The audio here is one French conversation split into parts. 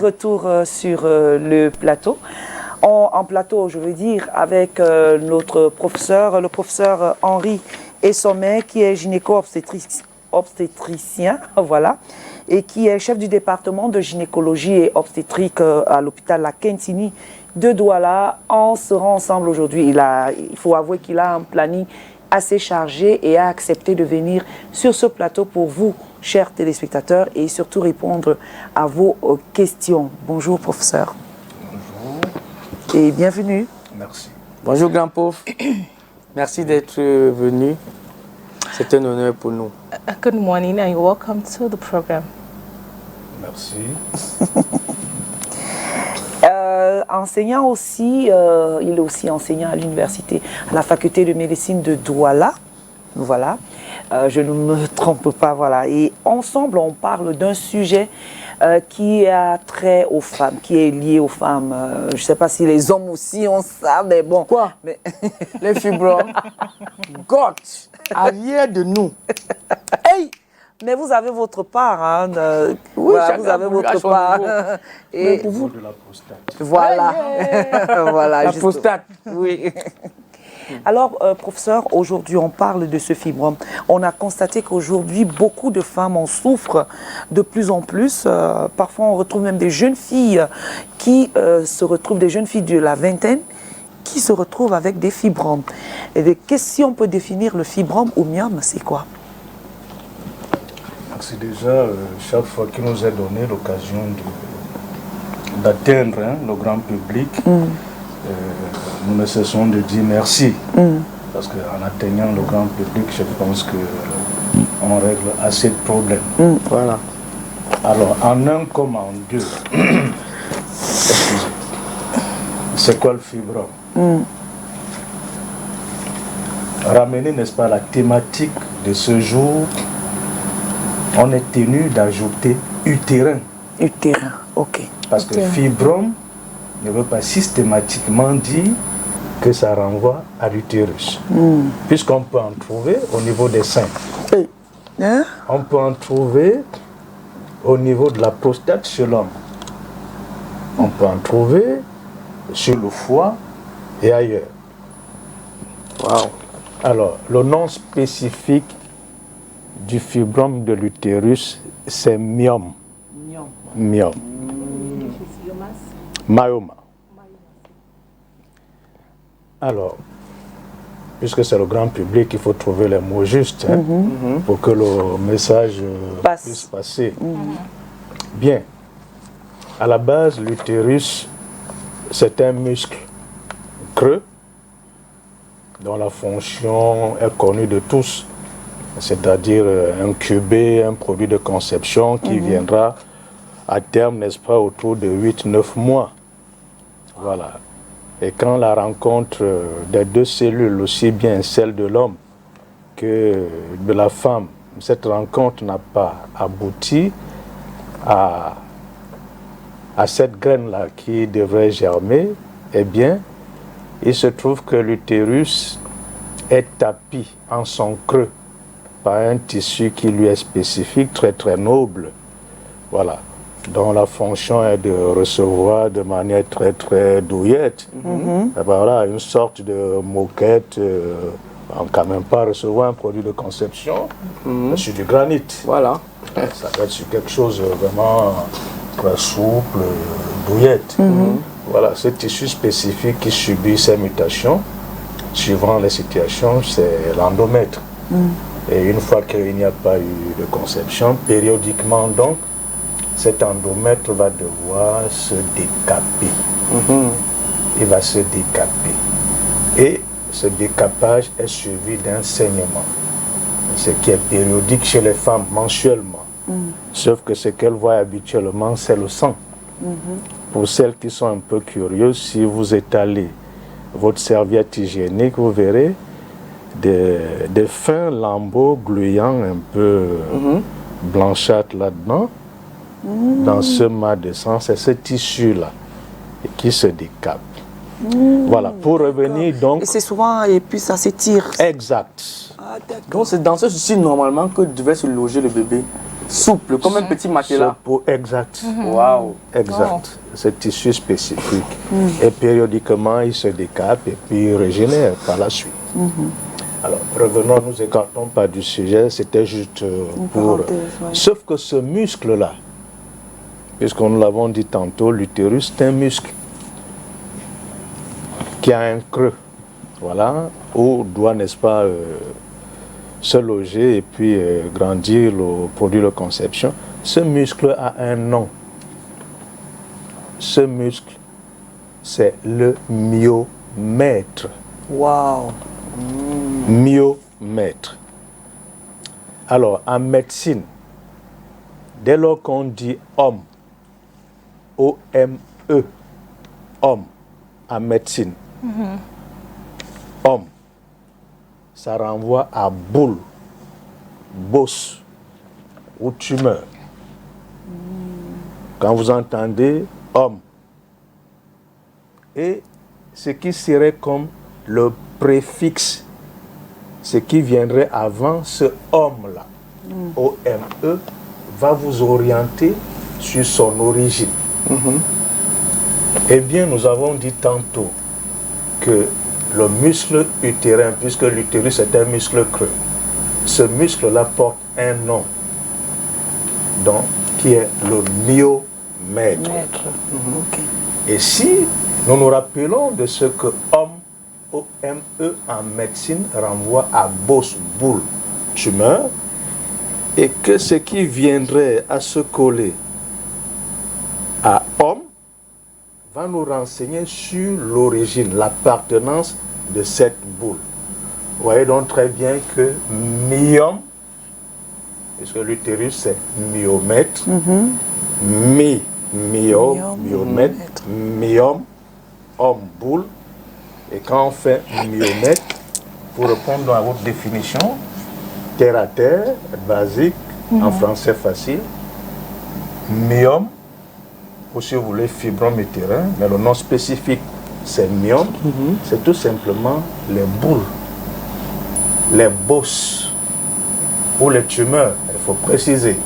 Retour sur le plateau. En plateau, je veux dire, avec notre professeur, le professeur Henri Essommet, qui est gynéco-obstétricien, voilà, et qui est chef du département de gynécologie et obstétrique à l'hôpital La Kentini de Douala. On sera ensemble aujourd'hui. Il faut avouer qu'il a un planning assez chargé et a accepté de venir sur ce plateau pour vous, chers téléspectateurs, et surtout répondre à vos questions. Bonjour, professeur. Bonjour. Et bienvenue. Merci. Bonjour, grand pauvre. Merci d'être venu. C'est un honneur pour nous. Good morning and welcome to the program. Merci. Enseignant aussi, il est aussi enseignant à l'université, à la faculté de médecine de Douala. Voilà, je ne me trompe pas, voilà. Et ensemble, on parle d'un sujet qui a trait aux femmes, qui est lié aux femmes. Je ne sais pas si les hommes aussi ont ça, mais bon. Quoi? Mais... Les fibromes. God, arrière de nous. Hey! Mais vous avez votre part, hein. Oui, voilà, vous avez votre part. Et pour vous, de la prostate. Voilà. Voilà, la prostate. Oui. Alors, professeur, aujourd'hui, on parle de ce fibrome. On a constaté qu'aujourd'hui, beaucoup de femmes en souffrent de plus en plus. Parfois, on retrouve même des jeunes filles qui se retrouvent, des jeunes filles de la vingtaine, qui se retrouvent avec des fibromes. Et si on peut définir le fibrome ou myome, c'est quoi? C'est déjà chaque fois qu'il nous est donné l'occasion d'atteindre le grand public, nous ne cessons de dire merci. Parce qu'en atteignant le grand public, je pense qu'on règle assez de problèmes. Voilà. Alors, en un comme en deux, c'est quoi le fibrome? Ramener, n'est-ce pas, la thématique de ce jour, on est tenu d'ajouter utérin. Utérin, ok. Parce que fibrome ne veut pas systématiquement dire que ça renvoie à l'utérus. Puisqu'on peut en trouver au niveau des seins. Hein? On peut en trouver au niveau de la prostate chez l'homme. On peut en trouver sur le foie et ailleurs. Wow. Alors, le nom spécifique du fibrome de l'utérus, c'est myome. Myome. Myoma. Alors, puisque c'est le grand public, il faut trouver les mots justes pour que le message puisse passer. Bien. À la base, l'utérus, c'est un muscle creux dont la fonction est connue de tous, c'est-à-dire incuber un produit de conception qui viendra à terme, n'est-ce pas, autour de 8-9 mois. Voilà. Et quand la rencontre des deux cellules, aussi bien celle de l'homme que de la femme, cette rencontre n'a pas abouti à cette graine-là qui devrait germer, eh bien, il se trouve que l'utérus est tapi en son creux par un tissu qui lui est spécifique, très très noble, voilà, dont la fonction est de recevoir de manière très très douillette, voilà, une sorte de moquette, on ne quand même pas recevoir un produit de conception sur du granit. Voilà. Ça peut être sur quelque chose vraiment très souple, douillette. Voilà, ce tissu spécifique qui subit ces mutations, suivant les situations, c'est l'endomètre. Et une fois qu'il n'y a pas eu de conception, périodiquement donc, cet endomètre va devoir se décaper. Il va se décaper. Et ce décapage est suivi d'un saignement. Ce qui est périodique chez les femmes mensuellement. Sauf que ce qu'elles voient habituellement, c'est le sang. Pour celles qui sont un peu curieuses, si vous étalez votre serviette hygiénique, vous verrez des fins lambeaux gluants un peu blanchâtres là-dedans. Dans ce mat de sang, c'est ce tissu-là qui se décape. Voilà, pour revenir donc... Et c'est souvent, et puis ça s'étire. Exact. Ah, Donc c'est dans ce souci normalement que devait se loger le bébé. souple, comme un petit matelas. Exact. Waouh. Exact. Ce tissu spécifique. Et périodiquement, il se décape et puis il régénère par la suite. Alors, revenons, nous écartons pas du sujet, c'était juste pour... Sauf que ce muscle-là, puisqu'on nous l'avons dit tantôt, l'utérus, c'est un muscle qui a un creux, voilà, où doit, n'est-ce pas, se loger et puis grandir, produire la conception. Ce muscle a un nom. Ce muscle, c'est le myomètre. Waouh. Myomètre. Alors, en médecine, dès lors qu'on dit homme, O-M-E, homme, en médecine, homme, ça renvoie à boule, bosse ou tumeur. Quand vous entendez homme, et ce qui serait comme le préfixe, ce qui viendrait avant ce homme-là, O-M-E, va vous orienter sur son origine. Eh bien, nous avons dit tantôt que le muscle utérin, puisque l'utérus est un muscle creux, ce muscle-là porte un nom, donc, qui est le myomètre. Et si nous nous rappelons de ce que homme, O-M-E en médecine, renvoie à bosse, boule, tumeur, et que ce qui viendrait à se coller à homme va nous renseigner sur l'origine, l'appartenance de cette boule. Vous voyez donc très bien que myome, puisque l'utérus c'est myomètre, myomètre, myome, homme, boule, et quand on fait myomètre, pour répondre à votre définition, terre à terre, basique, en français facile, myome, ou si vous voulez fibrome utérin, mais le nom spécifique c'est myome, c'est tout simplement les boules, les bosses ou les tumeurs, il faut préciser,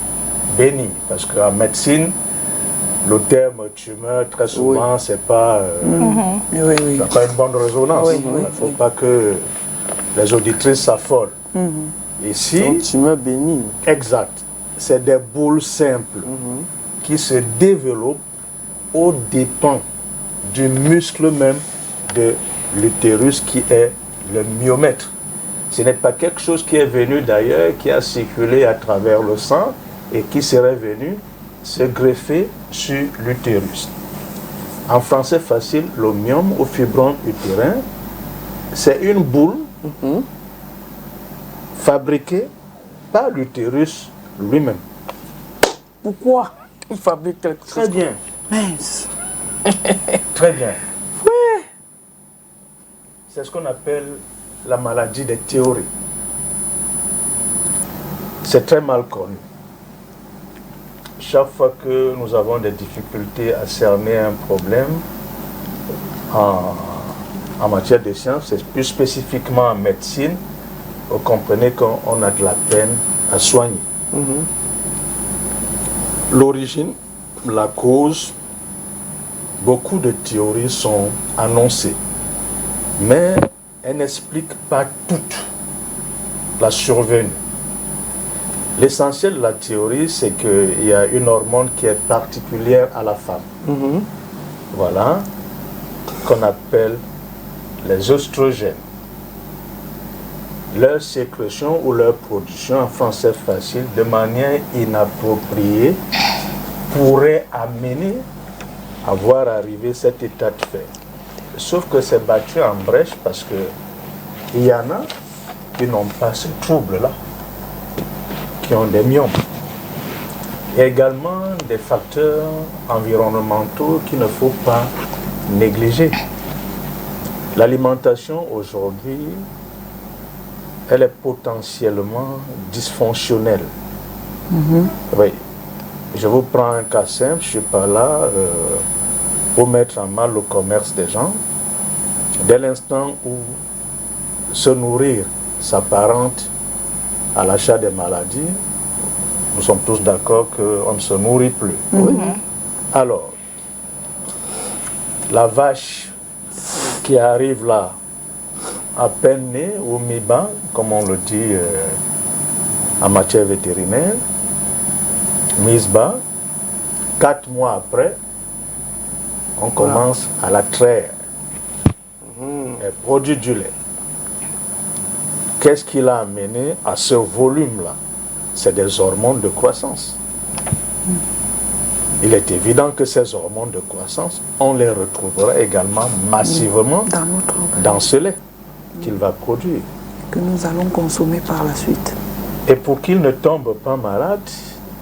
bénignes, parce qu'en médecine, le terme tumeur, très souvent, c'est pas, ça pas une bonne résonance. Il ne faut pas que les auditrices s'affolent. Ici, tumeur bénigne. Exact. C'est des boules simples qui se développent aux dépens du muscle même de l'utérus qui est le myomètre. Ce n'est pas quelque chose qui est venu d'ailleurs, qui a circulé à travers le sang et qui serait venu se greffer sur l'utérus. En français facile, le myome ou fibrome utérin, c'est une boule fabriquée par l'utérus lui-même. Pourquoi Il fabrique quelque chose. Très bien. Mince. Très bien. C'est ce qu'on appelle la maladie des théories. C'est très mal connu. Chaque fois que nous avons des difficultés à cerner un problème en matière de sciences, et plus spécifiquement en médecine, vous comprenez qu'on a de la peine à soigner. L'origine, la cause, beaucoup de théories sont annoncées, mais elles n'expliquent pas toute la survenue. L'essentiel de la théorie, c'est qu'il y a une hormone qui est particulière à la femme. Voilà, qu'on appelle les oestrogènes. Leur sécrétion ou leur production, en français facile, de manière inappropriée, pourrait amener à voir arriver cet état de fait. Sauf que c'est battu en brèche parce qu'il y en a qui n'ont pas ce trouble-là, qui ont des myomes. Il y a également des facteurs environnementaux qu'il ne faut pas négliger. L'alimentation aujourd'hui, elle est potentiellement dysfonctionnelle. Oui. Je vous prends un cas simple, je ne suis pas là pour mettre en mal le commerce des gens. Dès l'instant où se nourrir s'apparente à l'achat des maladies, Nous sommes tous d'accord qu'on ne se nourrit plus. Oui. Alors, la vache qui arrive là, à peine née, au mi-bas, comme on le dit en matière vétérinaire, mise bas, 4 mois après, on commence à la traire. Elle produit du lait. Qu'est-ce qui l'a amené à ce volume-là? C'est des hormones de croissance. Il est évident que ces hormones de croissance, on les retrouvera également massivement dans ce lait qu'il va produire. Que nous allons consommer par la suite. Et pour qu'il ne tombe pas malade,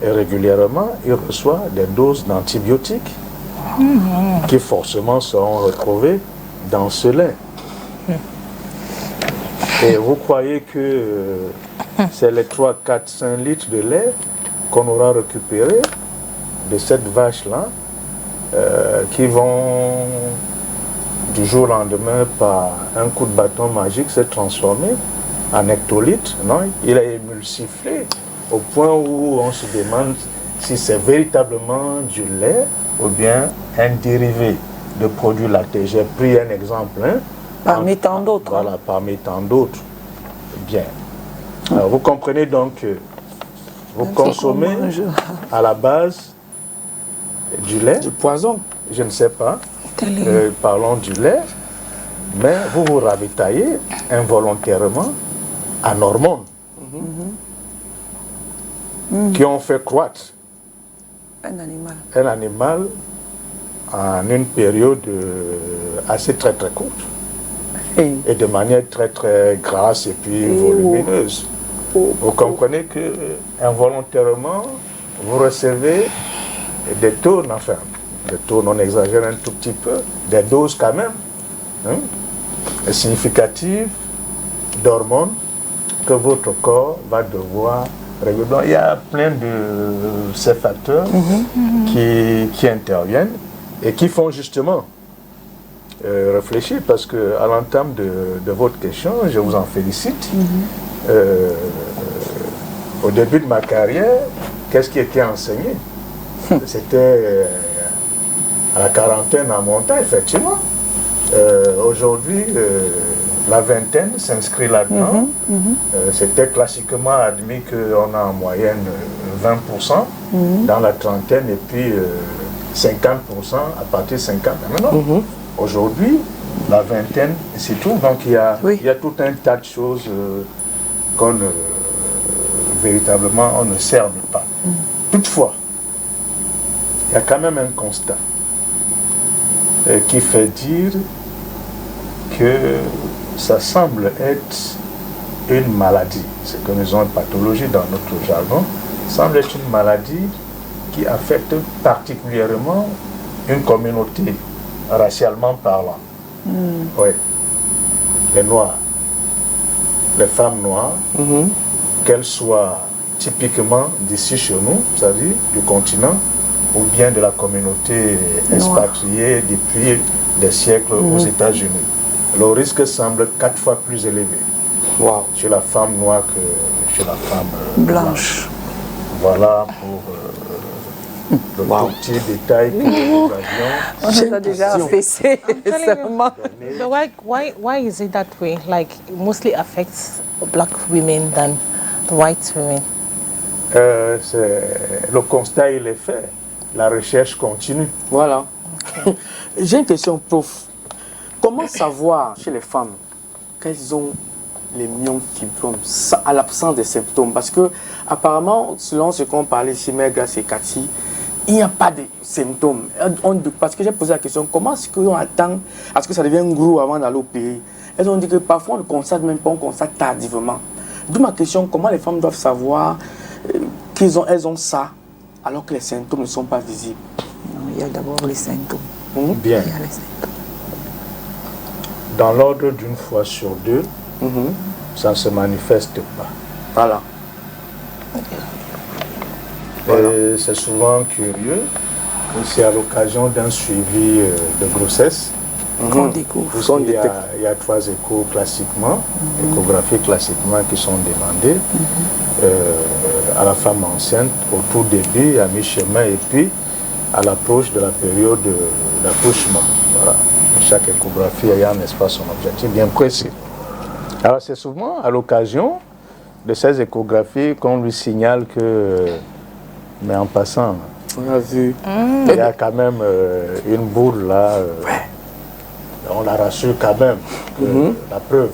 et régulièrement, il reçoit des doses d'antibiotiques qui forcément seront retrouvées dans ce lait. Et vous croyez que c'est les 3, 4, 5 litres de lait qu'on aura récupéré de cette vache-là qui vont du jour au lendemain par un coup de bâton magique se transformer en hectolitres? Non, il est émulsifié au point où on se demande si c'est véritablement du lait ou bien un dérivé de produits lactés. J'ai pris un exemple. Parmi tant d'autres. Voilà, parmi tant d'autres. Bien. Alors, vous comprenez donc que vous consommez à la base du lait. Du poison. Je ne sais pas. Parlons du lait. Mais vous vous ravitaillez involontairement en hormones qui ont fait croître un animal en une période assez très courte. Et de manière très grasse et puis volumineuse. Vous comprenez que involontairement, vous recevez des tonnes, enfin, des tonnes, on exagère un tout petit peu, des doses quand même, significatives d'hormones que votre corps va devoir réguler. Donc, il y a plein de ces facteurs qui interviennent et qui font justement réfléchir, parce qu'à l'entame de votre question, je vous en félicite. Au début de ma carrière, qu'est-ce qui était enseigné? C'était à la quarantaine en montant, effectivement. Aujourd'hui, la vingtaine s'inscrit là-dedans. C'était classiquement admis qu'on a en moyenne 20% dans la trentaine et puis 50% à partir de 50. Maintenant, aujourd'hui, la vingtaine, c'est tout. Donc il y a tout un tas de choses qu'on véritablement on ne cerne pas. Toutefois, il y a quand même un constat qui fait dire que ça semble être une maladie. C'est que nous avons une pathologie dans notre jargon. Semble être une maladie qui affecte particulièrement une communauté, racialement parlant. Oui. Les Noirs, les femmes noires, qu'elles soient typiquement d'ici chez nous, c'est-à-dire du continent, ou bien de la communauté expatriée depuis des siècles aux États-Unis. Le risque semble 4 fois plus élevé chez la femme noire que chez la femme blanche. Voilà pour le tout petit détail que nous avions. On a déjà affaissé. Why is it that way? Like, it mostly affects black women than the white women? Le constat, il est fait. La recherche continue. Voilà. J'ai une question, prof. Comment savoir chez les femmes qu'elles ont les myofibromes à l'absence des symptômes? Parce que, apparemment, selon ce qu'on parlait ici, Mergas et Cathy, il n'y a pas de symptômes. Parce que j'ai posé la question, comment est-ce qu'on attend à ce que ça devienne gros avant d'aller au pays? Elles ont dit que parfois on ne constate même pas, on constate tardivement. D'où ma question, comment les femmes doivent savoir qu'elles ont ça alors que les symptômes ne sont pas visibles? Non, il y a d'abord les symptômes. Bien. Il y a les symptômes. Dans l'ordre d'une fois sur deux, ça ne se manifeste pas. Voilà. Et c'est souvent curieux, c'est à l'occasion d'un suivi de grossesse qu'on découvre. Il y a 3 échos classiquement, échographies classiquement qui sont demandées. à la femme enceinte au tout début, à mi-chemin, et puis à l'approche de la période d'accouchement. Voilà. Chaque échographie ayant, n'est-ce pas, son objectif bien précis. Alors c'est souvent à l'occasion de ces échographies qu'on lui signale que, mais en passant, on a vu. Il y a quand même une boule là. On la rassure quand même que la preuve,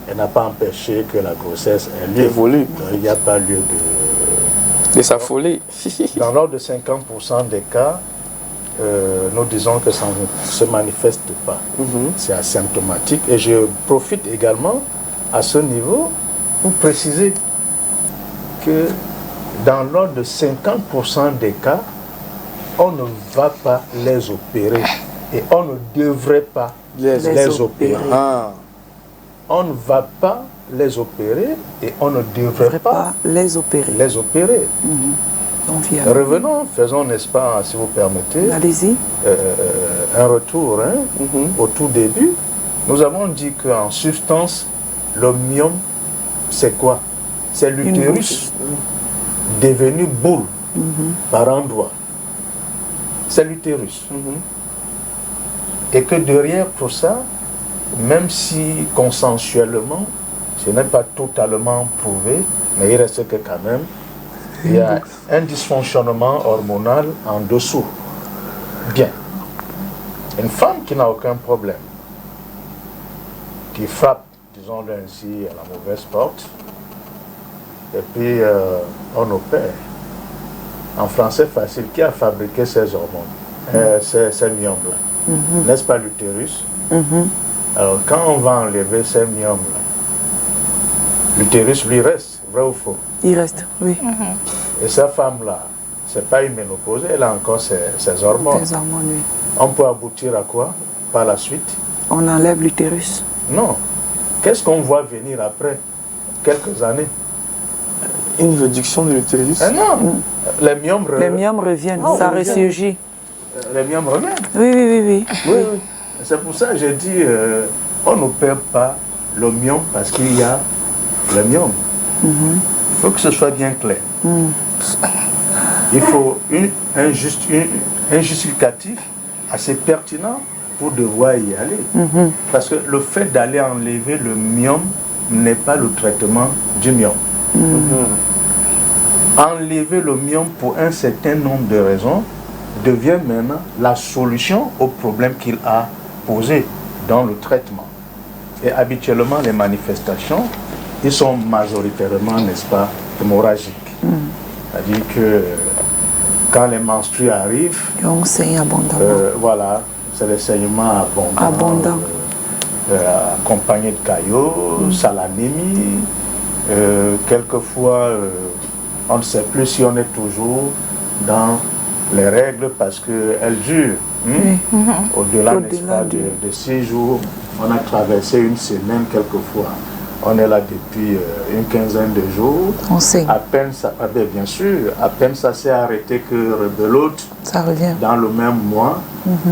elle n'a pas empêché que la grossesse ait lieu. Évolue. Il n'y a pas lieu de s'affoler. Dans l'ordre de 50% des cas, nous disons que ça ne se manifeste pas. C'est asymptomatique. Et je profite également à ce niveau pour préciser que dans l'ordre de 50% des cas, on ne va pas les opérer et on ne devrait pas les opérer. On ne va pas les opérer et on ne devrait pas les opérer. Revenons, faisons, n'est-ce pas, si vous permettez, allez-y, un retour au tout début. Nous avons dit qu'en substance, le myome, c'est quoi? C'est l'utérus devenu boule par endroit. C'est l'utérus. Et que derrière tout ça, même si consensuellement, ce n'est pas totalement prouvé, mais il reste que quand même, il y a un dysfonctionnement hormonal en dessous. Bien. Une femme qui n'a aucun problème, qui frappe, disons-le ainsi, à la mauvaise porte, et puis on opère. En français facile, qui a fabriqué ces hormones, ces myomes-là? N'est-ce pas l'utérus? Alors quand on va enlever ces myomes-là, l'utérus lui reste, vrai ou faux? Il reste, oui. Et sa femme-là, c'est pas une ménopausée, elle a encore ses hormones. Ses hormones, oui. On peut aboutir à quoi par la suite? On enlève l'utérus. Non. Qu'est-ce qu'on voit venir après quelques années? Une réduction de l'utérus? Non. Les myomes reviennent, ça ressurgit. Les myomes reviennent? Oui. C'est pour ça que j'ai dit, on n'opère pas le myome parce qu'il y a le myome. Il faut que ce soit bien clair. Il faut un justificatif assez pertinent pour devoir y aller. Parce que le fait d'aller enlever le myome n'est pas le traitement du myome. Enlever le myome pour un certain nombre de raisons devient maintenant la solution au problème qu'il a posé dans le traitement. Et habituellement, les manifestations, ils sont majoritairement, n'est-ce pas, hémorragiques. C'est-à-dire que quand les menstrues arrivent, on saigne abondamment. Voilà, c'est les saignements abondants. Accompagnés de caillots, salanémie. Quelquefois, on ne sait plus si on est toujours dans les règles parce qu'elles durent. Au-delà, n'est-ce pas, de 6 jours, on a traversé une semaine quelquefois. On est là depuis une quinzaine de jours. On sait. À peine ça, bien sûr, à peine ça s'est arrêté que rebelote. Ça revient. Dans le même mois,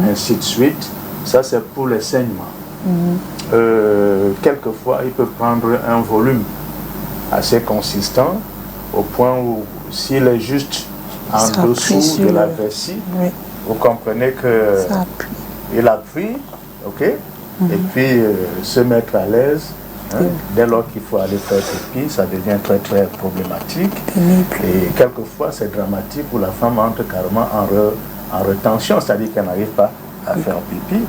ainsi de suite. Ça, c'est pour les saignements. Quelquefois, il peut prendre un volume assez consistant au point où s'il est juste en dessous de la vessie, vous comprenez que il appuie, ok, et puis se mettre à l'aise. Dès lors qu'il faut aller faire pipi, ça devient très très problématique. Et quelquefois c'est dramatique où la femme entre carrément en retention, c'est-à-dire qu'elle n'arrive pas à faire pipi.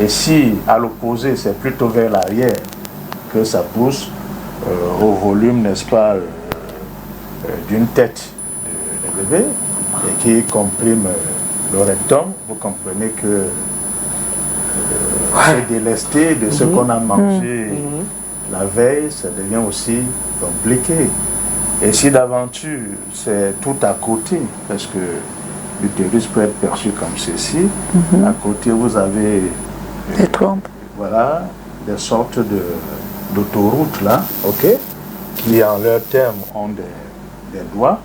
Et si à l'opposé c'est plutôt vers l'arrière que ça pousse au volume, n'est-ce pas, d'une tête de bébé et qui comprime le rectum, vous comprenez que c'est délesté de ce qu'on a mangé la veille, ça devient aussi compliqué. Et si d'aventure c'est tout à côté, parce que l'utérus peut être perçu comme ceci, à côté vous avez des trompes. Voilà, des sortes d'autoroutes là, ok, qui en leur terme ont des doigts.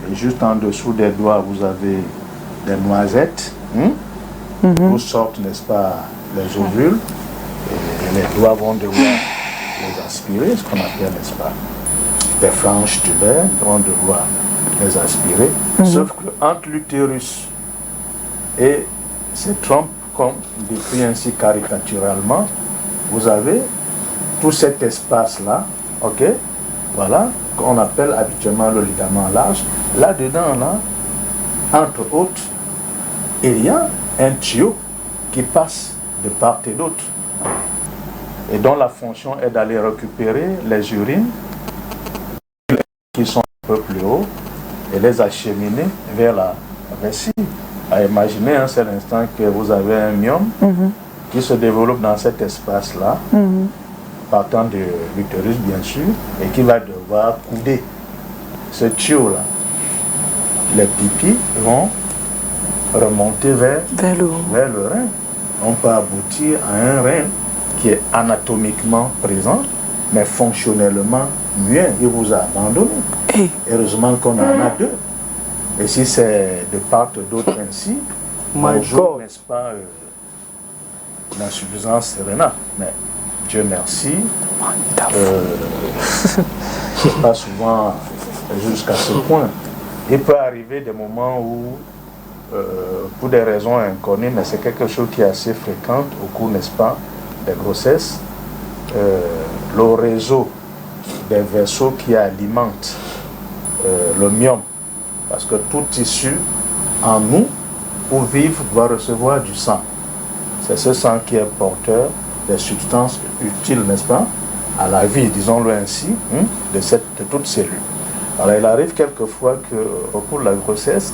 Et juste en dessous des doigts, vous avez des noisettes, où sortent, n'est-ce pas, les ovules. Et les doigts vont devoir les aspirer, ce qu'on appelle, n'est-ce pas, des franges tubaires, vont devoir les aspirer. Sauf que entre l'utérus et ces trompes, comme décrit ainsi caricaturalement, vous avez tout cet espace-là, ok, voilà, qu'on appelle habituellement le ligament large. Là-dedans, là, entre autres, il y a un tuyau qui passe de part et d'autre et dont la fonction est d'aller récupérer les urines qui sont un peu plus haut et les acheminer vers la vessie. Imaginez un seul instant que vous avez un myome qui se développe dans cet espace-là, partant de l'utérus bien sûr, et qui va devoir couder ce tuyau-là. Les pipis vont remonter vers le rein. On peut aboutir à un rein qui est anatomiquement présent, mais fonctionnellement muet. Il vous a abandonné. Heureusement qu'on en a deux. Et si c'est de part et d'autre ainsi, bonjour, n'est-ce pas, l'insuffisance rénale. Mais Dieu merci, c'est pas souvent jusqu'à ce point. Il peut arriver des moments où, pour des raisons inconnues, mais c'est quelque chose qui est assez fréquent au cours, n'est-ce pas, des grossesses, le réseau des vaisseaux qui alimentent le myome, parce que tout tissu en nous, pour vivre, doit recevoir du sang. C'est ce sang qui est porteur des substances utiles, n'est-ce pas, à la vie, disons-le ainsi, de toute cellule. Alors il arrive quelquefois qu'au cours de la grossesse,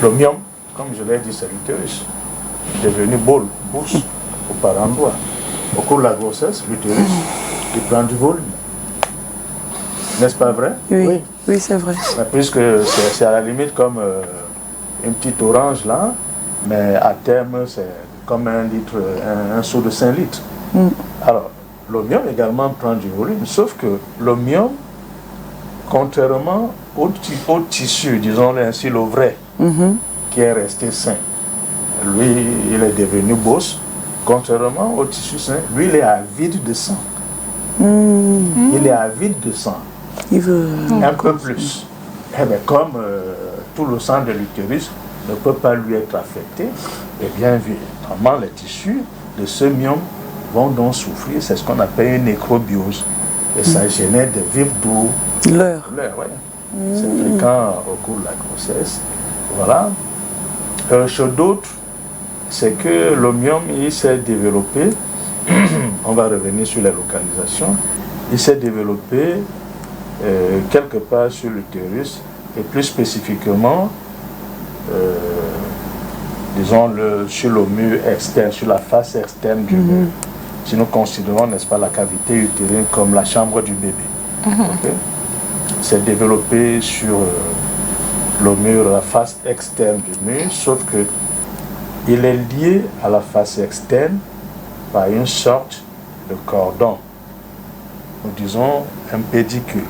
le myome, comme je l'ai dit, c'est l'utérus, est devenu bourse ou par endroit. Au cours de la grossesse, l'utérus, il prend du volume. N'est-ce pas vrai? Oui, oui, c'est vrai. Mais puisque c'est à la limite comme une petite orange là, mais à terme c'est comme un litre, un seau de 5 litres. Alors, le myome également prend du volume, sauf que le myome, contrairement au tissu, disons-le ainsi, le vrai, qui est resté sain, lui, il est devenu bosse. Contrairement au tissu sain, lui, il est avide de sang. Il est avide de sang. Il veut un peu plus. Eh bien, comme tout le sang de l'utérus ne peut pas lui être affecté, eh bien, évidemment, les tissus de ce myome vont donc souffrir. C'est ce qu'on appelle une nécrobiose. Et ça génère des vives douleurs. Ouais. C'est fréquent au cours de la grossesse. Voilà. Chez d'autres, c'est que le myome, il s'est développé, on va revenir sur les localisations, il s'est développé quelque part sur l'utérus, et plus spécifiquement, disons, sur le mur externe, sur la face externe du mur. Si nous considérons, n'est-ce pas, la cavité utérine comme la chambre du bébé. Okay? C'est développé sur le mur, la face externe du mur, sauf que il est lié à la face externe par une sorte de cordon, nous disons un pédicule,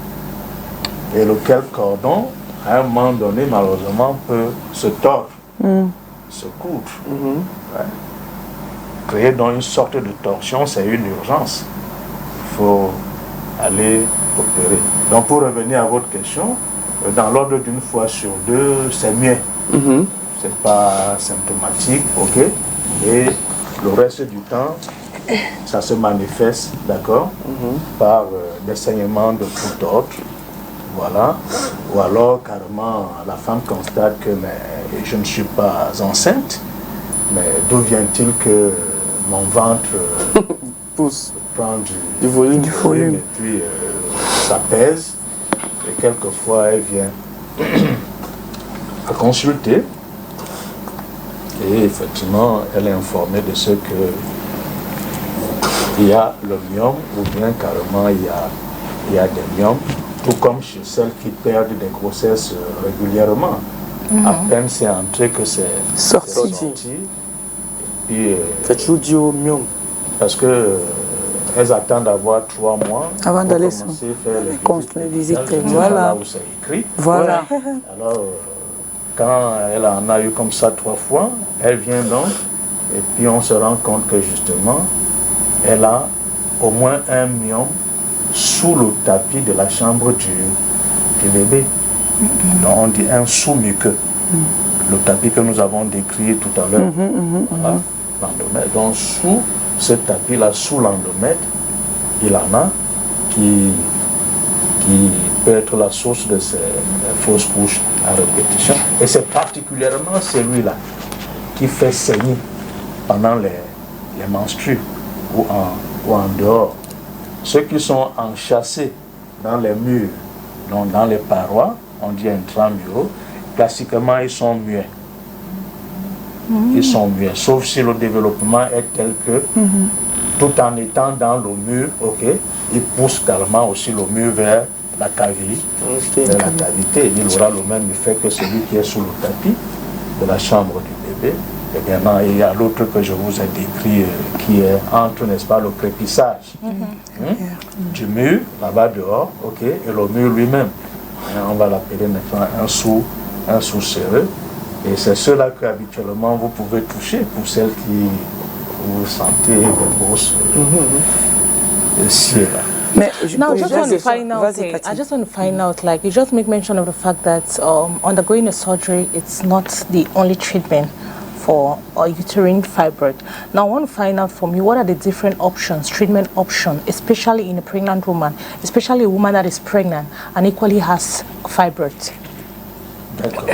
et lequel cordon, à un moment donné, malheureusement, peut se tordre, se coudre. Ouais. Créer donc une sorte de torsion, c'est une urgence. Il faut aller opérer. Donc pour revenir à votre question, dans l'ordre d'une fois sur deux, c'est mieux. C'est pas symptomatique, ok? Et le reste du temps, ça se manifeste, d'accord, par des saignements de tout ordre, voilà. Ou alors, carrément, la femme constate que je ne suis pas enceinte, mais d'où vient-il que mon ventre pousse, prend du volume, et puis ça pèse, et quelquefois elle vient à consulter. Et effectivement, elle est informée de ce que il y a le myome, ou bien carrément il y a des myomes, tout comme chez celles qui perdent des grossesses régulièrement. À peine c'est entré que c'est sorti. Et puis, c'est toujours dû au myome. Parce que elles attendent d'avoir 3 mois avant d'aller faire les visites. Voilà. Là où c'est écrit. Voilà. Alors, quand elle en a eu comme ça 3 fois, elle vient donc, et puis on se rend compte que justement, elle a au moins un myome sous le tapis de la chambre du bébé. Donc on dit un sous-muqueux. Le tapis que nous avons décrit tout à l'heure. Voilà, l'endomètre. Donc sous ce tapis-là, sous l'endomètre, il en a qui peut être la source de ces fausses couches à répétition. Et c'est particulièrement celui-là qui fait saigner pendant les menstrues ou en dehors. Ceux qui sont enchâssés dans les murs, donc dans les parois, on dit intramuraux, classiquement ils sont muets. Ils sont muets, sauf si le développement est tel que, tout en étant dans le mur, il pousse carrément aussi le mur vers la cavité. Vers la cavité, il aura le même effet que celui qui est sous le tapis de la chambre du bébé. Et bien là, il y a l'autre que je vous ai décrit qui est entre, n'est-ce pas, le crépissage du mur, là-bas dehors, et le mur lui-même. On va l'appeler maintenant un sous serreux. Et c'est ceux-là que habituellement vous pouvez toucher pour celles qui vous sentez des grosses ciels. Now, I just want to find out, like, you just make mention of the fact that undergoing a surgery, it's not the only treatment for uterine fibroid. Now, I want to find out from you, what are the different options, treatment options, especially in a pregnant woman, especially a woman that is pregnant and equally has fibroid? D'accord.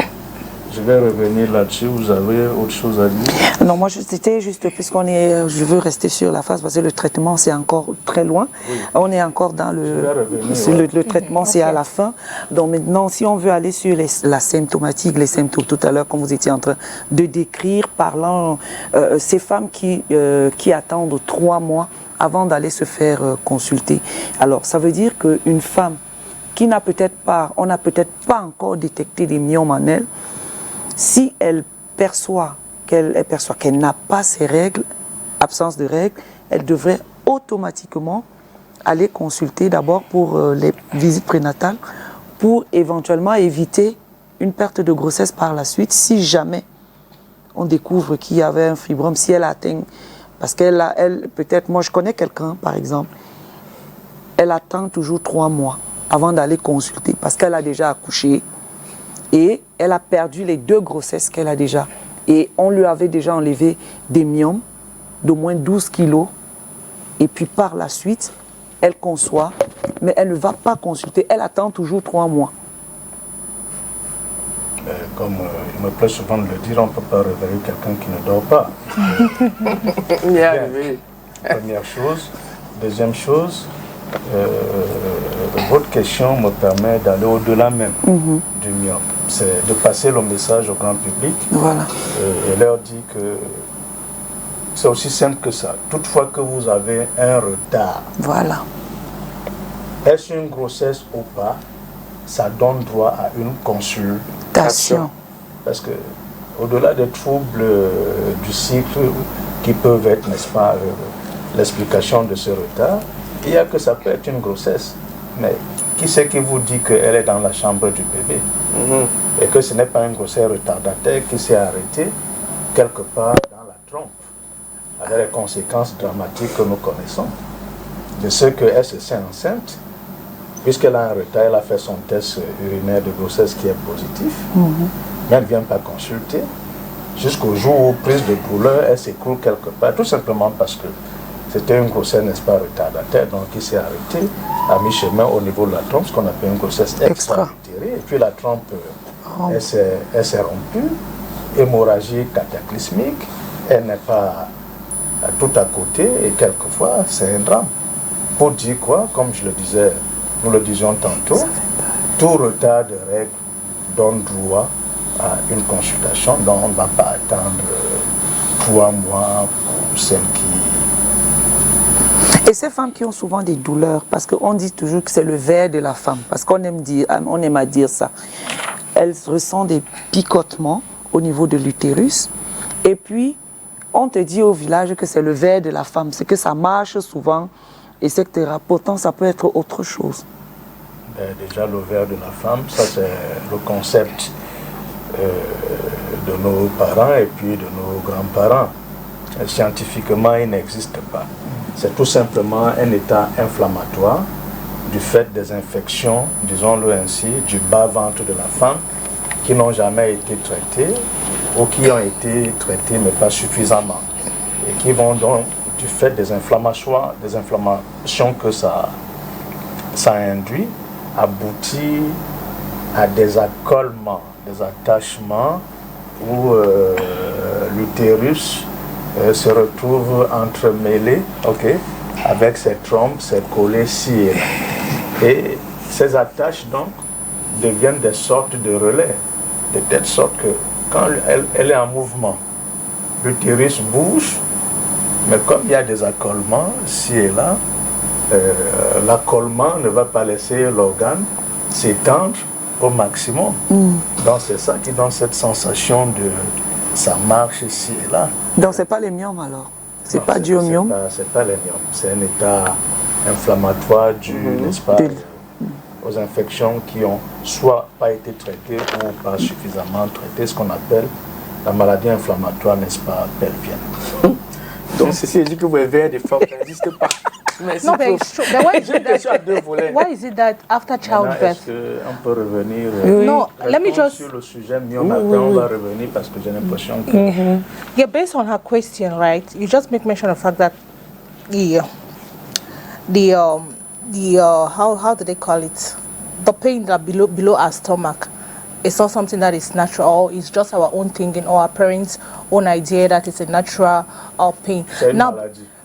Je vais revenir là-dessus. Vous avez autre chose à dire? Non, moi c'était juste, je veux rester sur la phase parce que le traitement c'est encore très loin. Oui. On est encore dans le traitement, c'est à la fin. Donc maintenant, si on veut aller sur la symptomatique, les symptômes tout à l'heure, comme vous étiez en train de décrire, parlant ces femmes qui attendent 3 mois avant d'aller se faire consulter. Alors, ça veut dire qu'une femme qui n'a on n'a peut-être pas encore détecté des myomes en elle. Si elle perçoit qu'elle n'a pas ses règles, absence de règles, elle devrait automatiquement aller consulter d'abord pour les visites prénatales pour éventuellement éviter une perte de grossesse par la suite si jamais on découvre qu'il y avait un fibrome, si elle atteint, parce qu'elle peut-être, moi je connais quelqu'un par exemple, elle attend toujours 3 mois avant d'aller consulter parce qu'elle a déjà accouché. Et elle a perdu les 2 grossesses qu'elle a déjà. Et on lui avait déjà enlevé des myomes d'au moins 12 kilos. Et puis par la suite, elle conçoit, mais elle ne va pas consulter. Elle attend toujours 3 mois. Comme il me plaît souvent de le dire, on ne peut pas réveiller quelqu'un qui ne dort pas. Première chose. Deuxième chose, votre question me permet d'aller au-delà même du myome. C'est de passer le message au grand public et leur dire que c'est aussi simple que ça. Toutefois que vous avez un retard, est-ce une grossesse ou pas, ça donne droit à une consultation. Parce que au-delà des troubles du cycle qui peuvent être, n'est-ce pas, l'explication de ce retard, il y a que ça peut être une grossesse. Mais qui c'est qui vous dit qu'elle est dans la chambre du bébé et que ce n'est pas une grossesse retardataire qui s'est arrêtée quelque part dans la trompe, avec les conséquences dramatiques que nous connaissons, de ce qu'elle se sent enceinte, puisqu'elle a un retard, elle a fait son test urinaire de grossesse qui est positif, mais elle ne vient pas consulter, jusqu'au jour où, prise de douleur, elle s'écroule quelque part, tout simplement parce que c'était une grossesse, n'est-ce pas, retardataire, donc qui s'est arrêtée à mi-chemin au niveau de la trompe, ce qu'on appelle une grossesse extra-utérine. Et puis la trompe, elle s'est rompue, hémorragie cataclysmique, elle n'est pas tout à côté, et quelquefois, c'est un drame. Pour dire quoi, comme je le disais, nous le disions tantôt, tout retard de règles donne droit à une consultation, donc on ne va pas attendre 3 mois pour celles qui... Et ces femmes qui ont souvent des douleurs, parce qu'on dit toujours que c'est le ver de la femme, parce qu'on aime à dire ça. Elles ressentent des picotements au niveau de l'utérus, et puis on te dit au village que c'est le ver de la femme, c'est que ça marche souvent, etc. Pourtant, ça peut être autre chose. Déjà, le ver de la femme, ça c'est le concept de nos parents et puis de nos grands-parents. Scientifiquement, il n'existe pas. C'est tout simplement un état inflammatoire du fait des infections, disons-le ainsi, du bas-ventre de la femme, qui n'ont jamais été traitées ou qui ont été traitées mais pas suffisamment et qui vont donc, du fait des inflammations que ça induit, aboutir à des accolements, des attachements où l'utérus se retrouve entremêlé, avec ses trompes, ses collets ci et là. Et ces attaches donc deviennent des sortes de relais, de telle sorte que quand elle est en mouvement, l'utérus bouge, mais comme il y a des accolements ci et là, l'accolement ne va pas laisser l'organe s'étendre au maximum. Donc c'est ça qui donne cette sensation de ça marche ici et là. Donc c'est pas les myomes alors? C'est pas dû au myome? C'est pas les myomes, c'est un état inflammatoire dû, n'est-ce pas, aux infections qui ont soit pas été traitées ou pas suffisamment traitées, ce qu'on appelle la maladie inflammatoire, n'est-ce pas, pelvienne. Donc ceci dit que vous avez des femmes qui n'existent pas. No, but it's true. But why is it that after childbirth? On peut revenir no, let me just sur le sujet myome. Après, on va revenir parce que j'ai l'impression que... Yeah, based on her question, right? You just make mention of the fact that how do they call it? The pain that below our stomach. It's not something that is natural. It's just our own thinking or our parents' own idea that it's a natural pain. Now,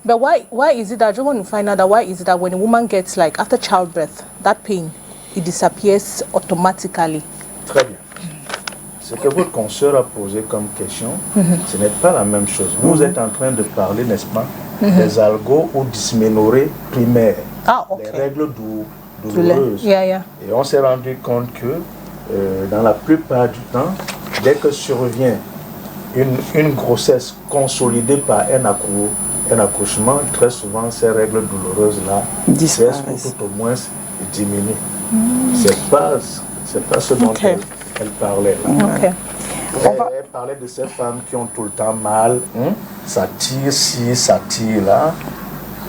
but why is it that I just want to find out that why is it that when a woman gets like after childbirth, that pain, it disappears automatically? Très bien. Ce que votre consoeur a posé comme question, ce n'est pas la même chose. Vous êtes en train de parler, n'est-ce pas, des algo ou dysménorrhées primaires, les règles douloureuses. Et on s'est rendu compte que dans la plupart du temps, dès que survient une grossesse consolidée par un accouchement, très souvent ces règles douloureuses-là cessent ou tout au moins diminuent. C'est pas ce dont elle parlait. Elle parlait de ces femmes qui ont tout le temps mal, ça tire ci, ça tire là,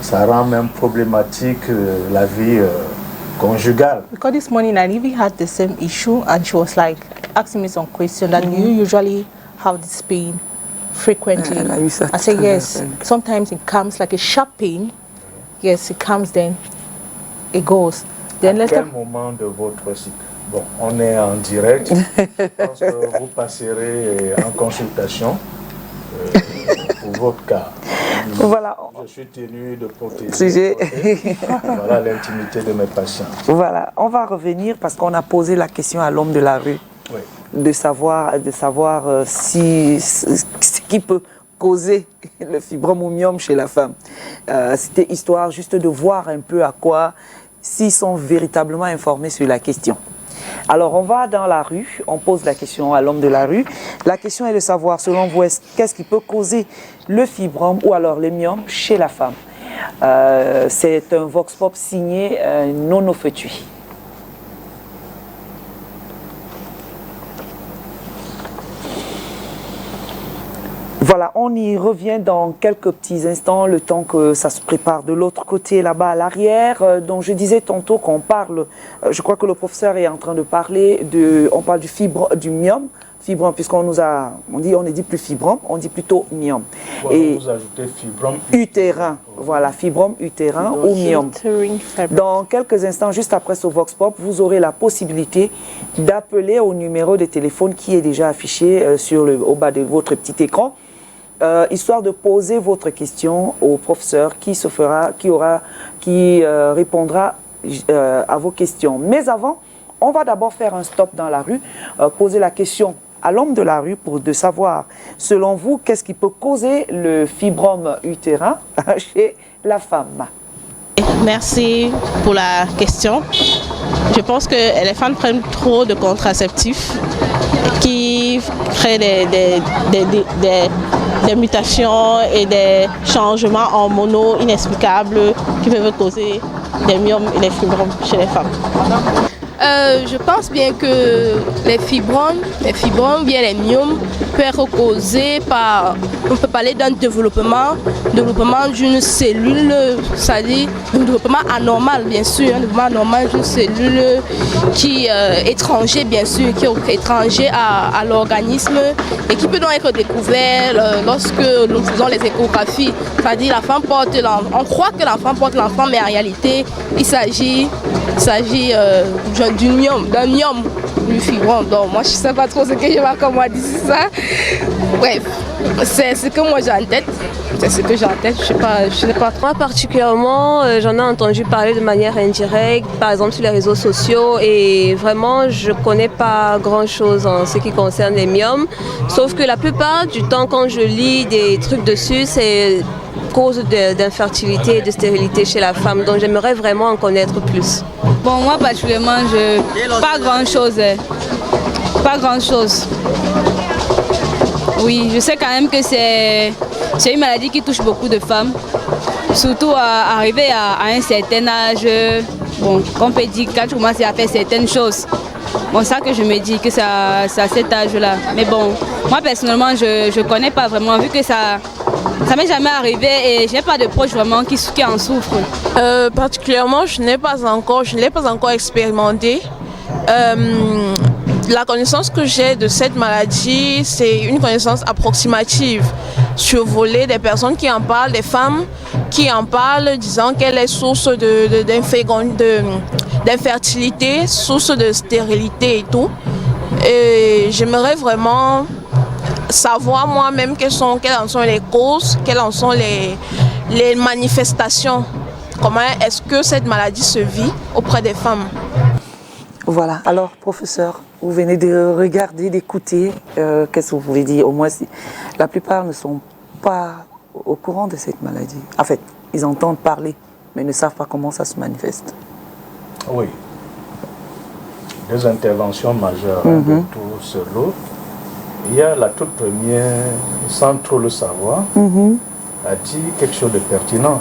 ça rend même problématique la vie conjugale. Because this morning I even had the same issue and she was like asking me some questions that you usually have this pain frequently. I say yes, sometimes it comes like a sharp pain. Yes, it comes then it goes. Then à quel moment de votre cycle? Bon, on est en direct. Je pense que vous passerez en consultation pour votre cas. Voilà. Je suis tenu de protéger. Voilà l'intimité de mes patients. Voilà, on va revenir parce qu'on a posé la question à l'homme de la rue. Oui. De savoir si ce qui peut causer le fibrome ou myome chez la femme. C'était histoire juste de voir un peu à quoi, s'ils sont véritablement informés sur la question. Alors on va dans la rue, on pose la question à l'homme de la rue. La question est de savoir, selon vous, qu'est-ce qui peut causer le fibrome ou alors le myome chez la femme. C'est un vox pop signé Nono Fetui. Voilà, on y revient dans quelques petits instants, le temps que ça se prépare de l'autre côté, là-bas à l'arrière. Donc je disais tantôt qu'on parle, je crois que le professeur est en train de parler, on parle du myome, fibrome, puisqu'on nous a, on ne dit plus fibrome, on dit plutôt myome. Voilà, et vous ajoutez fibrome utérin, voilà, fibrome utérin ou myome. Dans quelques instants, juste après ce Vox Pop, vous aurez la possibilité d'appeler au numéro de téléphone qui est déjà affiché au bas de votre petit écran. Histoire de poser votre question au professeur qui répondra à vos questions. Mais avant, on va d'abord faire un stop dans la rue, poser la question à l'homme de la rue de savoir, selon vous, qu'est-ce qui peut causer le fibrome utérin chez la femme. Merci pour la question. Je pense que les femmes prennent trop de contraceptifs qui créent des mutations et des changements hormonaux inexplicables qui peuvent causer des myomes et des fibromes chez les femmes. Je pense bien que les fibromes bien les myomes peuvent être causés par, on peut parler d'un développement d'une cellule, c'est-à-dire un développement anormal bien sûr, un développement anormal d'une cellule qui est étranger bien sûr, qui est étranger à l'organisme et qui peut donc être découvert lorsque nous faisons les échographies, c'est-à-dire la femme porte on croit que l'enfant porte l'enfant, mais en réalité il s'agit d'un myome, du fibrome. Donc moi je ne sais pas trop ce que je vais comment dire ça. Bref, c'est ce que moi j'ai en tête. C'est ce que j'ai en tête, je sais pas. Moi particulièrement, j'en ai entendu parler de manière indirecte, par exemple sur les réseaux sociaux, et vraiment je ne connais pas grand chose en ce qui concerne les myomes, sauf que la plupart du temps quand je lis des trucs dessus, c'est cause d'infertilité et de stérilité chez la femme, donc j'aimerais vraiment en connaître plus. Bon, moi particulièrement, pas grand chose. Pas grand chose. Oui, je sais quand même que c'est une maladie qui touche beaucoup de femmes, surtout arrivé à un certain âge. Bon, on peut dire quand tu commences à faire certaines choses. Bon, c'est ça que je me dis, que c'est à cet âge-là. Mais bon, moi personnellement, je ne connais pas vraiment, vu que ça m'est jamais arrivé et je n'ai pas de proches vraiment qui en souffrent. Particulièrement, je ne l'ai pas encore expérimenté. La connaissance que j'ai de cette maladie, c'est une connaissance approximative, survolée des personnes qui en parlent, des femmes qui en parlent, disant qu'elle est source d'infertilité, source de stérilité et tout. Et j'aimerais vraiment savoir moi-même quelles en sont les causes, quelles en sont les manifestations. Comment est-ce que cette maladie se vit auprès des femmes? Voilà, alors professeur, vous venez de regarder, d'écouter, qu'est-ce que vous voulez dire? Au moins, la plupart ne sont pas au courant de cette maladie. En fait, ils entendent parler, mais ne savent pas comment ça se manifeste. Oui. Deux interventions majeures de tout ce lot. Il y a la toute première, sans trop le savoir, a dit quelque chose de pertinent.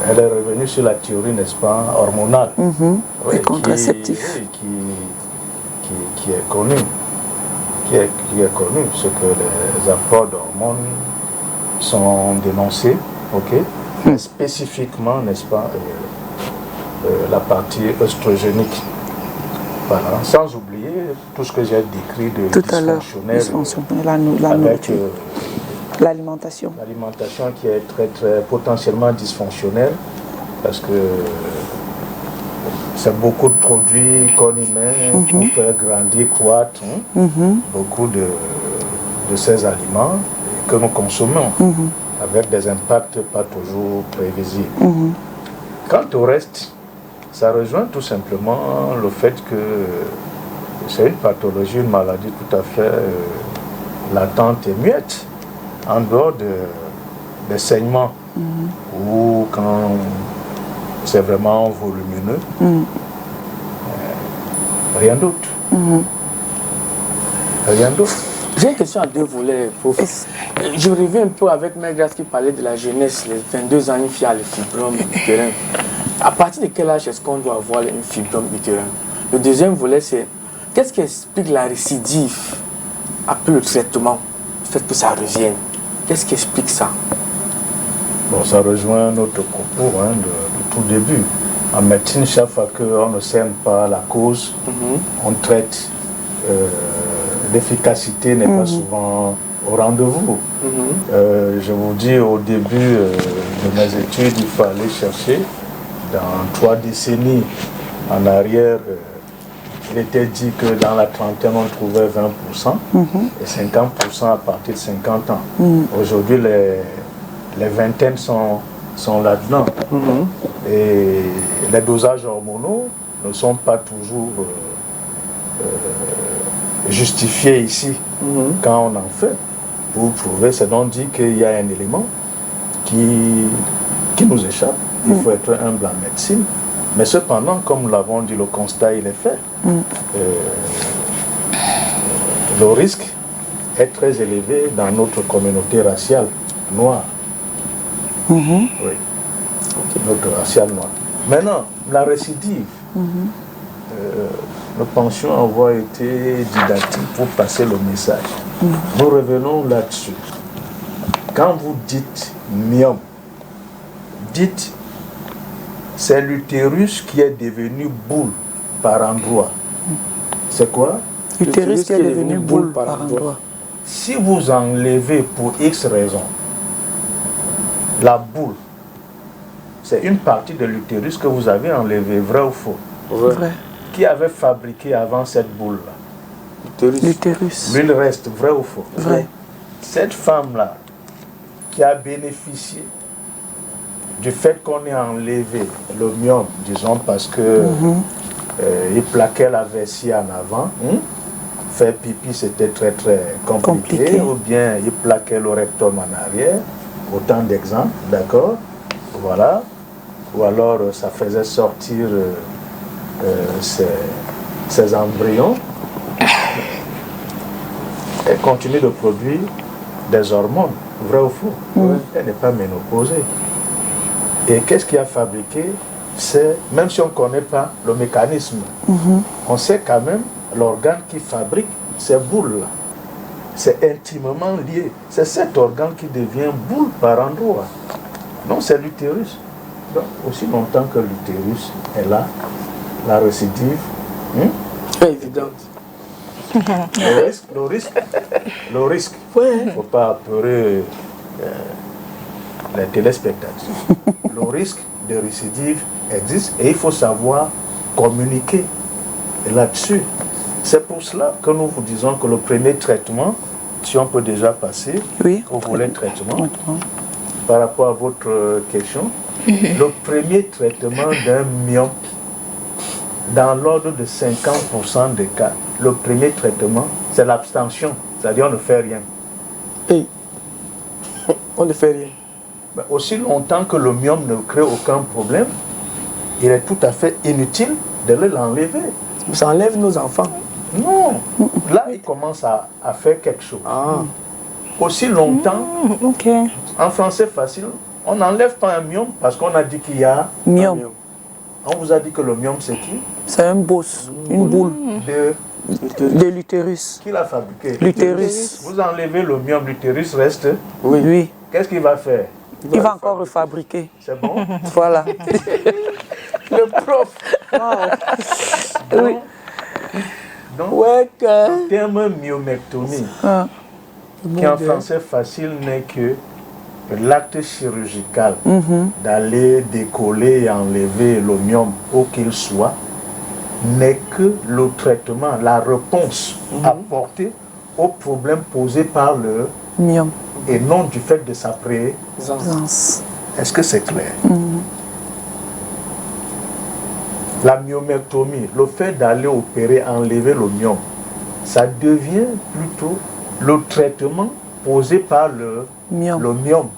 Elle est revenue sur la théorie, n'est-ce pas, hormonale, oui, contraceptif, qui est connue, ce que les apports d'hormones sont dénoncés, mais spécifiquement, n'est-ce pas, la partie œstrogénique. Voilà. Sans oublier tout ce que j'ai décrit de dysfonctionnel avec l'alimentation. L'alimentation qui est très potentiellement dysfonctionnelle parce que c'est beaucoup de produits qu'on y met pour faire grandir, croître, beaucoup de ces aliments que nous consommons avec des impacts pas toujours prévisibles. Quant au reste, ça rejoint tout simplement le fait que c'est une pathologie, une maladie tout à fait latente et muette, en dehors des saignements, ou quand c'est vraiment volumineux, rien d'autre. Rien d'autre. J'ai une question à deux volets, prof. Je reviens un peu avec Megras qui parlait de la jeunesse, les 22 ans, une fille a le fibrome utérin. À partir de quel âge est-ce qu'on doit avoir un fibrome utérin? Le deuxième volet, c'est qu'est-ce qui explique la récidive après le traitement, le fait que ça revienne? Qu'est-ce qui explique ça? Bon, ça rejoint notre propos de tout début. En médecine, chaque fois qu'on ne cerne pas la cause, on traite. L'efficacité n'est pas souvent au rendez-vous. Je vous dis, au début de mes études, il faut aller chercher. Dans 3 décennies en arrière, il était dit que dans la trentaine, on trouvait 20% et 50% à partir de 50 ans. Aujourd'hui, les vingtaines sont là-dedans. Et les dosages hormonaux ne sont pas toujours justifiés ici quand on en fait. Pour prouver, c'est donc dit qu'il y a un élément qui nous échappe. Il faut être humble en médecine. Mais cependant, comme nous l'avons dit, le constat, il est fait. Le risque est très élevé dans notre communauté raciale noire. Oui, notre raciale noire. Maintenant, la récidive, nous pensions avoir été didactiques pour passer le message. Nous revenons là-dessus. Quand vous dites myome, dites c'est l'utérus qui est devenu boule par endroit. C'est quoi? L'utérus qui est devenu boule par endroit. Si vous enlevez pour X raison la boule, c'est une partie de l'utérus que vous avez enlevée, vrai ou faux? Vrai. Qui avait fabriqué avant cette boule-là? L'utérus. L'huile reste, vrai ou faux? Vrai. Cette femme-là, qui a bénéficié du fait qu'on ait enlevé le myome, disons parce que il plaquait la vessie en avant, faire pipi c'était très compliqué, ou bien il plaquait le rectum en arrière, autant d'exemples, d'accord, voilà, ou alors ça faisait sortir ces embryons, elle continue de produire des hormones, vrai ou faux, elle n'est pas ménopausée. Et qu'est-ce qui a fabriqué? C'est, même si on ne connaît pas le mécanisme, on sait quand même l'organe qui fabrique ces boules-là. C'est intimement lié. C'est cet organe qui devient boule par endroit. Non, c'est l'utérus. Donc, aussi longtemps que l'utérus est là, la récidive est évidente. Le risque, il ne faut pas apeurer les téléspectateurs. Le risque de récidive existe et il faut savoir communiquer là-dessus. C'est pour cela que nous vous disons que le premier traitement, si on peut déjà passer au volet traitement, par rapport à votre question, le premier traitement d'un myome, dans l'ordre de 50% des cas, le premier traitement, c'est l'abstention, c'est-à-dire on ne fait rien. Et on ne fait rien. Ben, aussi longtemps que le myome ne crée aucun problème, il est tout à fait inutile de l'enlever. Ça enlève nos enfants. Non, là il commence à faire quelque chose. Aussi longtemps, en français facile, on n'enlève pas un myome parce qu'on a dit qu'il y a myome. On vous a dit que le myome c'est qui? C'est un bosse, une boule de l'utérus. Qui l'a fabriqué? L'utérus. Vous enlevez le myome, l'utérus reste? Oui. Qu'est-ce qu'il va faire? Il va encore refabriquer. C'est bon? Voilà. Le prof. Oui. Donc, le terme myomectomie, qui en français facile n'est que l'acte chirurgical d'aller décoller et enlever le myome où qu'il soit, n'est que le traitement, la réponse apportée au problème posé par le myome et non du fait de sa présence. Est-ce que c'est clair? La myomectomie, le fait d'aller opérer, enlever le myome, ça devient plutôt le traitement posé par le myome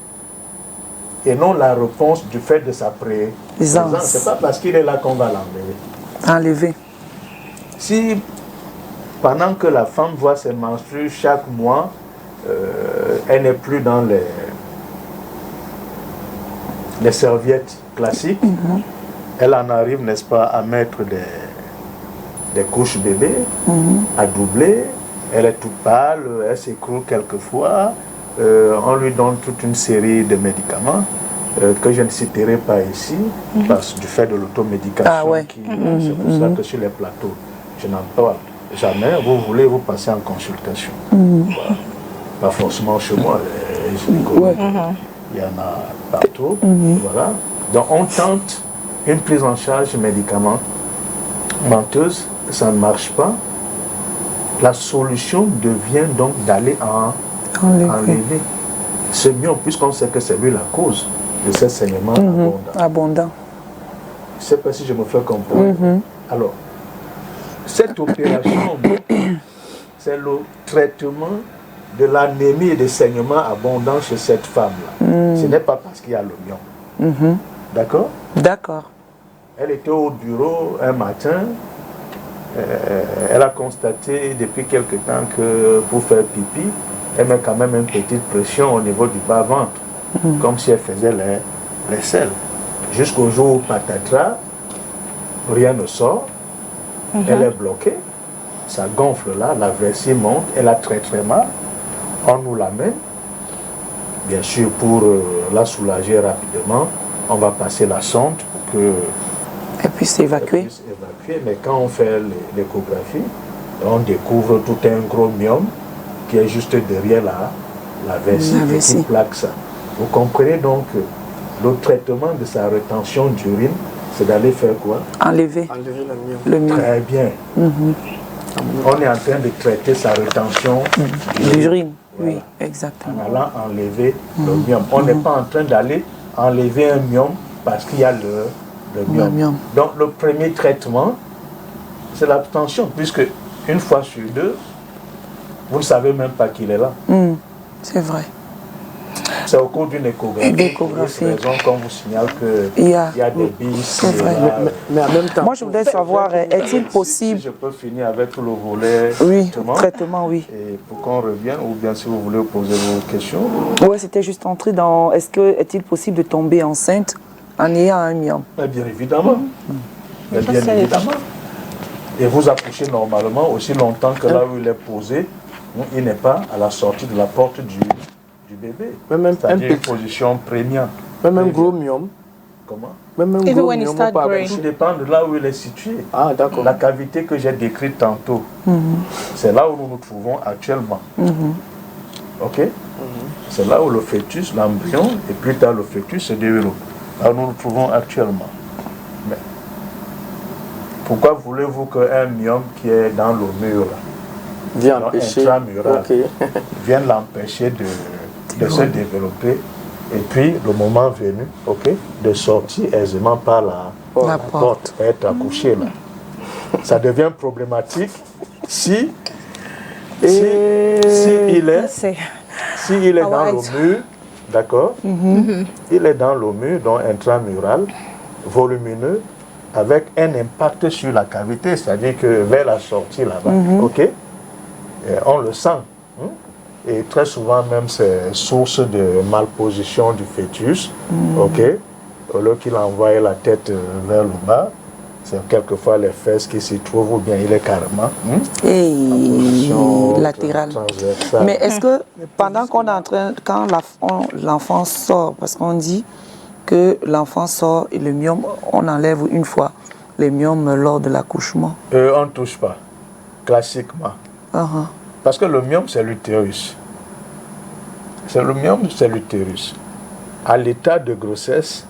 et non la réponse du fait de sa présence. C'est pas parce qu'il est là qu'on va l'enlever. Si pendant que la femme voit ses menstrues chaque mois, elle n'est plus dans les serviettes classiques, elle en arrive, n'est-ce pas, à mettre des couches bébés, à doubler, elle est toute pâle, elle s'écroule quelquefois, on lui donne toute une série de médicaments que je ne citerai pas ici, parce du fait de l'automédication, c'est pour ça que sur les plateaux, je n'en parle jamais. Vous voulez vous passer en consultation. Voilà. Pas forcément chez moi, il y en a partout. Voilà. Donc on tente une prise en charge médicamenteuse, ça ne marche pas. La solution devient donc d'aller enlever ce myome, puisqu'on sait que c'est lui la cause de ces saignements abondants. Je ne sais pas si je me fais comprendre. Alors, cette opération, c'est le traitement de l'anémie et des saignements abondants chez cette femme-là. Ce n'est pas parce qu'il y a le myome. D'accord? D'accord. Elle était au bureau un matin. Elle a constaté depuis quelque temps que pour faire pipi, elle met quand même une petite pression au niveau du bas-ventre, comme si elle faisait les selles. Jusqu'au jour où patatras, rien ne sort, elle est bloquée, ça gonfle là, la vessie monte, elle a très très mal, on nous l'amène, bien sûr pour la soulager rapidement, on va passer la sonde pour que elle puisse évacuer. Mais quand on fait l'échographie, on découvre tout un gros myome qui est juste derrière la vessie et qui plaque ça. Vous comprenez donc que le traitement de sa rétention d'urine, c'est d'aller faire quoi? Enlever le myome. Très bien. On est en train de traiter sa rétention d'urine. Voilà. Oui, exactement. En allant enlever le myome. On n'est pas en train d'aller enlever un myome parce qu'il y a le myome. Donc le premier traitement, c'est l'abstention, puisque une fois sur deux, vous ne savez même pas qu'il est là. C'est vrai. C'est au cours d'une échographie. Raison qu'on vous signale qu'il y a des billes. C'est vrai. Mais en même temps, moi je voudrais savoir, est-il possible... Si je peux finir avec le volet traitement, oui. Et pour qu'on revienne, ou bien si vous voulez poser vos questions. Oui, c'était juste entrer dans... Est-il possible de tomber enceinte en ayant un myome? Bien évidemment. Bien évidemment. Et vous accouchez normalement aussi longtemps que là où il est posé, il n'est pas à la sortie de la porte du bébé. C'est-à-dire une position prégnante. Même un gros myome. Comment? Même un gros myome. Tout dépend de là où il est situé. Ah, d'accord. La cavité que j'ai décrite tantôt, c'est là où nous nous trouvons actuellement. Ok? C'est là où le fœtus, l'embryon, et plus tard le fœtus se développe. Là où nous nous trouvons actuellement. Mais pourquoi voulez-vous qu'un myome qui est dans le mur, vienne l'empêcher de se développer et puis le moment venu, de sortir aisément par la porte, être accouché là. Ça devient problématique si il est dans le mur, d'accord? Il est dans le mur, donc intramural, volumineux, avec un impact sur la cavité, c'est-à-dire que vers la sortie là-bas, on le sent. Et très souvent même c'est source de malposition du fœtus, au lieu qu'il envoie la tête vers le bas, c'est quelquefois les fesses qui s'y trouvent ou bien il est carrément latéral. Mais est-ce que pendant qu'on est en train, quand l'enfant sort, parce qu'on dit que l'enfant sort et le myome, on enlève une fois les myomes lors de l'accouchement? On ne touche pas, classiquement. Parce que le myome, c'est l'utérus. Le myome, c'est l'utérus. À l'état de grossesse,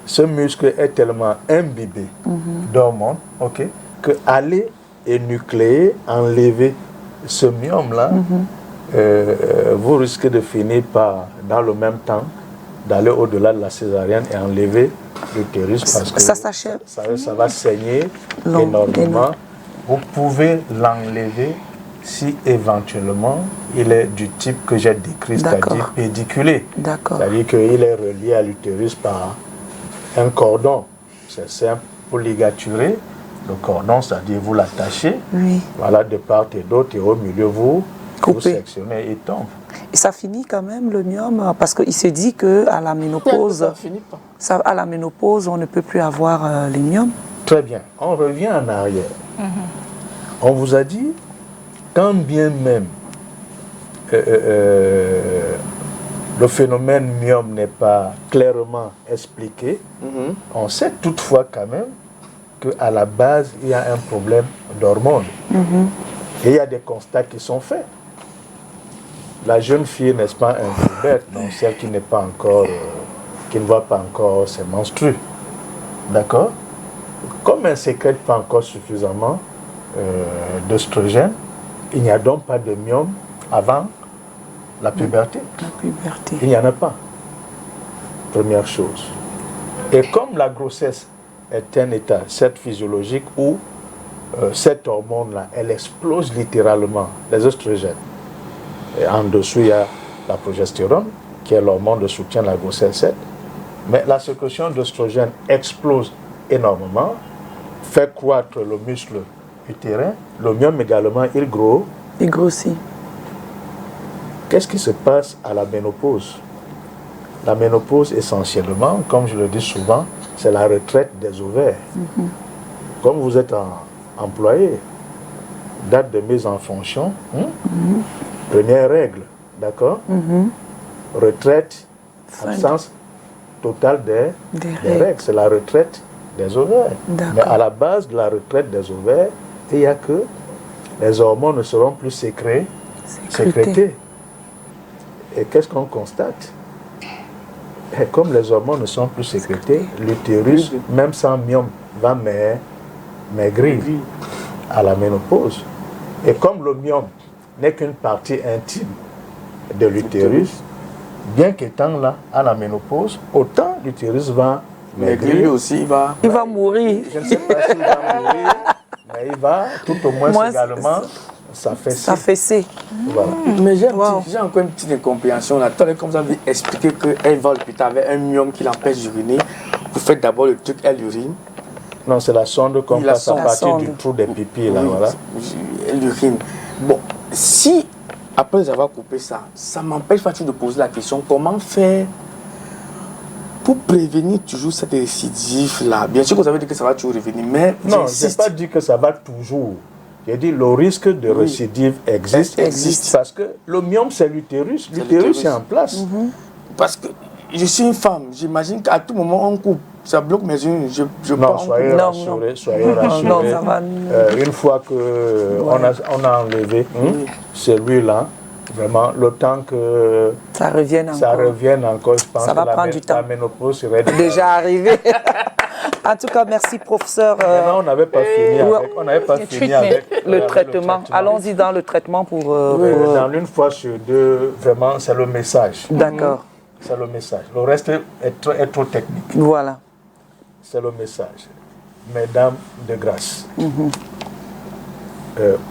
ce muscle est tellement imbibé d'hormones, que aller énucléer, enlever ce myome-là, vous risquez de finir par, dans le même temps, d'aller au-delà de la césarienne et enlever l'utérus parce que ça va saigner énormément. Vous pouvez l'enlever si éventuellement il est du type que j'ai décrit, c'est-à-dire pédiculé. C'est-à-dire qu'il est relié à l'utérus par un cordon. C'est simple, vous ligaturez le cordon, c'est-à-dire vous l'attachez, voilà, de part et d'autre, et au milieu vous sectionnez et il tombe. Et ça finit quand même le myome, parce qu'il se dit qu'à la ménopause, à la ménopause, on ne peut plus avoir les myomes. Très bien, on revient en arrière. On vous a dit, quand bien même le phénomène myome n'est pas clairement expliqué, on sait toutefois quand même qu'à la base, il y a un problème d'hormones. Et il y a des constats qui sont faits. La jeune fille, n'est-ce pas, impuberte, donc celle qui n'est pas encore, qui ne voit pas encore ses menstrues. D'accord? Comme elle ne sécrète pas encore suffisamment d'œstrogène, il n'y a donc pas de myome avant la puberté. Il n'y en a pas. Première chose. Et comme la grossesse est un état, certes physiologique, où cette hormone-là, elle explose littéralement, les œstrogènes. Et en dessous, il y a la progestérone, qui est l'hormone de soutien de la grossesse. Mais la sécrétion d'œstrogène explose énormément, fait croître le muscle utérin, le myome également, il grossit. Qu'est-ce qui se passe à la ménopause? La ménopause, essentiellement, comme je le dis souvent, c'est la retraite des ovaires. comme vous êtes employé, date de mise en fonction, première règle, d'accord? Retraite, absence totale des règles. C'est la retraite des ovaires. Mais à la base de la retraite des ovaires, il n'y a que les hormones ne seront plus sécrétées. Et qu'est-ce qu'on constate? Et comme les hormones ne sont plus sécrétées, l'utérus, même sans myome, va maigrir à la ménopause. Et comme le myome n'est qu'une partie intime de l'utérus, bien qu'étant là à la ménopause, autant l'utérus va maigrir. Lui aussi, il va mourir. Je ne sais pas s'il va mourir, mais il va tout au moins également s'affaisser. Voilà. Mais j'ai encore une petite incompréhension là. Tout à l'heure, comme vous avez expliqué qu'elle va à l'hôpital avec un myome qui l'empêche d'uriner, vous faites d'abord le truc, elle urine. Non, c'est la sonde qu'on passe à partir du trou des pipis là, voilà. Elle urine. Bon, si après avoir coupé ça, ça m'empêche pas de poser la question comment faire pour prévenir toujours cette récidive là. Bien sûr que vous avez dit que ça va toujours revenir, mais non, je n'ai pas dit que ça va toujours. J'ai dit le risque de récidive existe parce que le myome c'est l'utérus. L'utérus est en place. Parce que je suis une femme, j'imagine qu'à tout moment on coupe. Ça bloque mes unes, je non, soyez rassurés, soyez rassurés. Une fois qu'on a enlevé celui-là, vraiment, le temps que ça revienne encore, je pense ça va prendre du temps. La ménopause serait déjà arrivée. En tout cas, merci professeur. On n'avait pas fini avec, le traitement. Allons-y dans le traitement pour... Dans une fois sur deux, vraiment, c'est le message. D'accord. C'est le message. Le reste est trop technique. Voilà. C'est le message. Mesdames de grâce,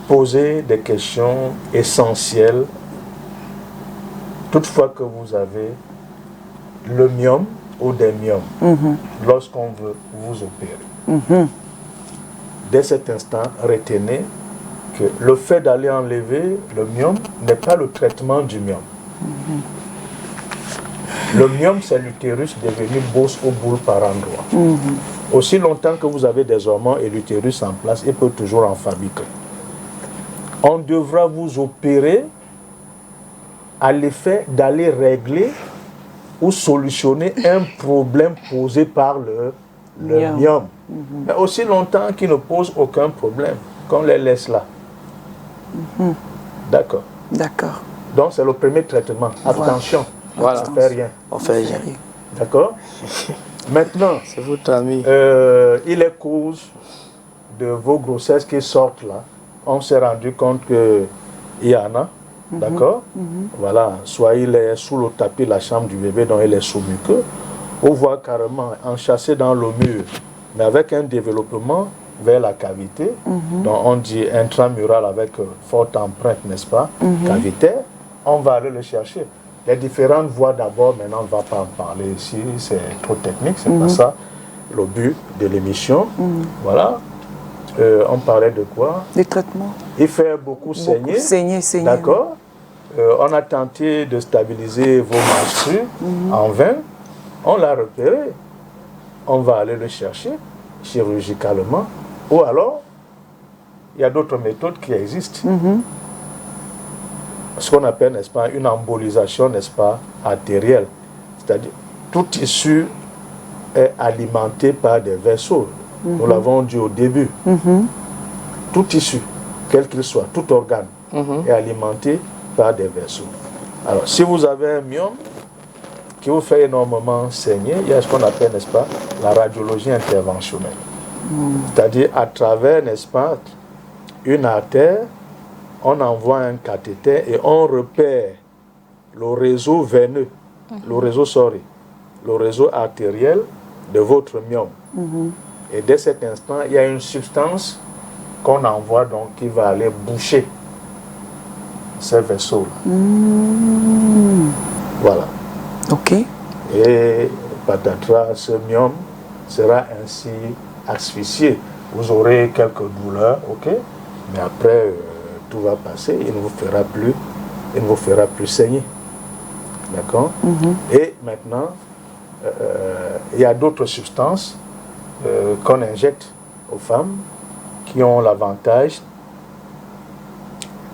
posez des questions essentielles toutefois que vous avez le myome ou des myomes lorsqu'on veut vous opérer. Dès cet instant, retenez que le fait d'aller enlever le myome n'est pas le traitement du myome. Le myome, c'est l'utérus devenu bosse ou boule par endroit. Aussi longtemps que vous avez des hormones et l'utérus en place, il peut toujours en fabriquer. On devra vous opérer à l'effet d'aller régler ou solutionner un problème posé par le myome. Mais aussi longtemps qu'il ne pose aucun problème, qu'on les laisse là. D'accord. D'accord. Donc c'est le premier traitement. Attention. Voilà. On ne fait rien. On fait rien. D'accord. Maintenant, c'est votre ami. Il est cause de vos grossesses qui sortent là. On s'est rendu compte qu'il y en a. D'accord. Voilà. Soit il est sous le tapis de la chambre du bébé, donc il est sous muqueux. On voit carrément enchâssé dans le mur, mais avec un développement vers la cavité. Donc on dit intramural avec forte empreinte, n'est-ce pas, cavitaire. On va aller le chercher. Les différentes voies d'abord, maintenant on ne va pas en parler ici, c'est trop technique, c'est pas ça le but de l'émission. Voilà. On parlait de quoi? Des traitements. Il fait beaucoup saigner. Saigner. D'accord. On a tenté de stabiliser vos menstrues en vain. On l'a repéré. On va aller le chercher chirurgicalement. Ou alors, il y a d'autres méthodes qui existent. Ce qu'on appelle, n'est-ce pas, une embolisation, n'est-ce pas, artérielle. C'est-à-dire, tout tissu est alimenté par des vaisseaux. Nous l'avons dit au début. Tout tissu, quel qu'il soit, tout organe, est alimenté par des vaisseaux. Alors, si vous avez un myome qui vous fait énormément saigner, il y a ce qu'on appelle, n'est-ce pas, la radiologie interventionnelle. C'est-à-dire, à travers, n'est-ce pas, une artère, on envoie un cathéter et on repère le réseau veineux, le réseau artériel de votre myome. Et dès cet instant, il y a une substance qu'on envoie donc qui va aller boucher ces vaisseaux-là. Voilà. Ok. Et patatras, ce myome sera ainsi asphyxié. Vous aurez quelques douleurs, ok, mais après tout va passer, il ne vous fera plus saigner. D'accord. Et maintenant, il y a d'autres substances qu'on injecte aux femmes qui ont l'avantage,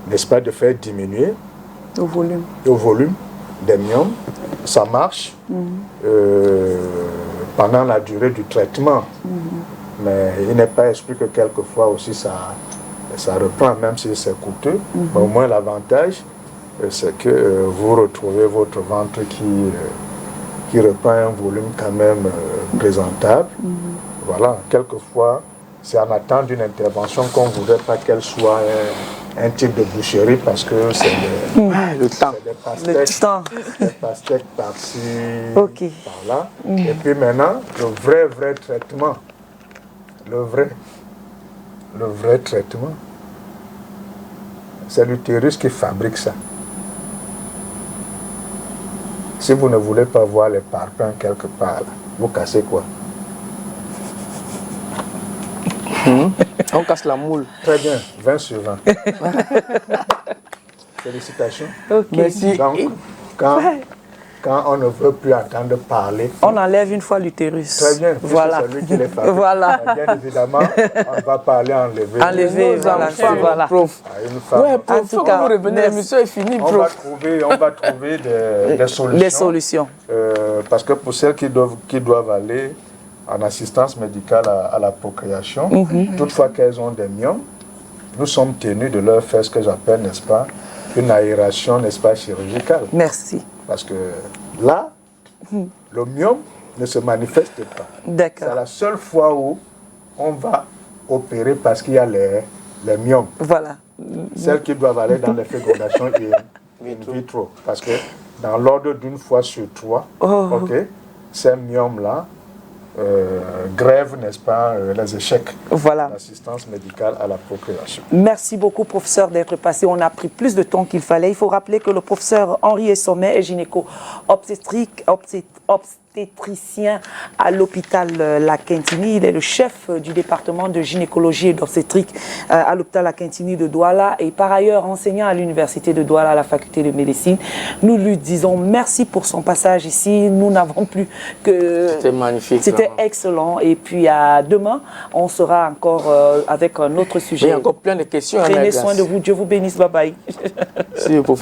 n'est-ce pas, de faire diminuer au volume des myomes. Ça marche pendant la durée du traitement. Mais il n'est pas exclu que quelquefois aussi ça reprend, même si c'est coûteux. Mais au moins l'avantage, c'est que vous retrouvez votre ventre qui reprend un volume quand même présentable. Voilà, quelquefois, c'est en attente d'une intervention qu'on ne voudrait pas qu'elle soit un type de boucherie parce que c'est le temps. Des pastèques par-ci, par-là. Et puis maintenant, le vrai traitement, le vrai traitement, c'est l'utérus qui fabrique ça. Si vous ne voulez pas voir les parpaings quelque part, là, vous cassez quoi? On casse la moule. Très bien, 20 sur 20. Félicitations. Merci. Donc, quand on ne veut plus entendre parler, on enlève une fois l'utérus. Très bien, voilà. c'est lui qui les fabrique. Voilà. Bien évidemment, on va parler enlever. Enlever, voilà. Prof. Une femme. Ouais, prof, il faut que vous reveniez, l'émission est finie, prof. On va trouver des solutions. Les solutions. Parce que pour celles qui doivent aller en assistance médicale à la procréation, toutefois qu'elles ont des myomes, nous sommes tenus de leur faire ce que j'appelle, n'est-ce pas, une aération, n'est-ce pas, chirurgicale. Merci. Parce que là, le myome ne se manifeste pas. D'accord. C'est la seule fois où on va opérer parce qu'il y a les myomes. Voilà. Celles qui doivent aller dans les fécondations in vitro. Parce que dans l'ordre d'une fois sur 3, ces myomes-là grèvent, n'est-ce pas, les échecs d'assistance médicale à la procréation. Merci beaucoup, professeur, d'être passé. On a pris plus de temps qu'il fallait. Il faut rappeler que le professeur Henri Essommet est gynéco-obstétricien à l'hôpital La Quintini. Il est le chef du département de gynécologie et d'obstétrique à l'hôpital La Quintini de Douala et par ailleurs enseignant à l'université de Douala à la faculté de médecine. Nous lui disons merci pour son passage ici. Nous n'avons plus que... C'était magnifique. C'était excellent. Et puis à demain, on sera encore avec un autre sujet. Il y a encore plein de questions. Prenez soin de vous. Dieu vous bénisse. Bye bye. Si, professeur.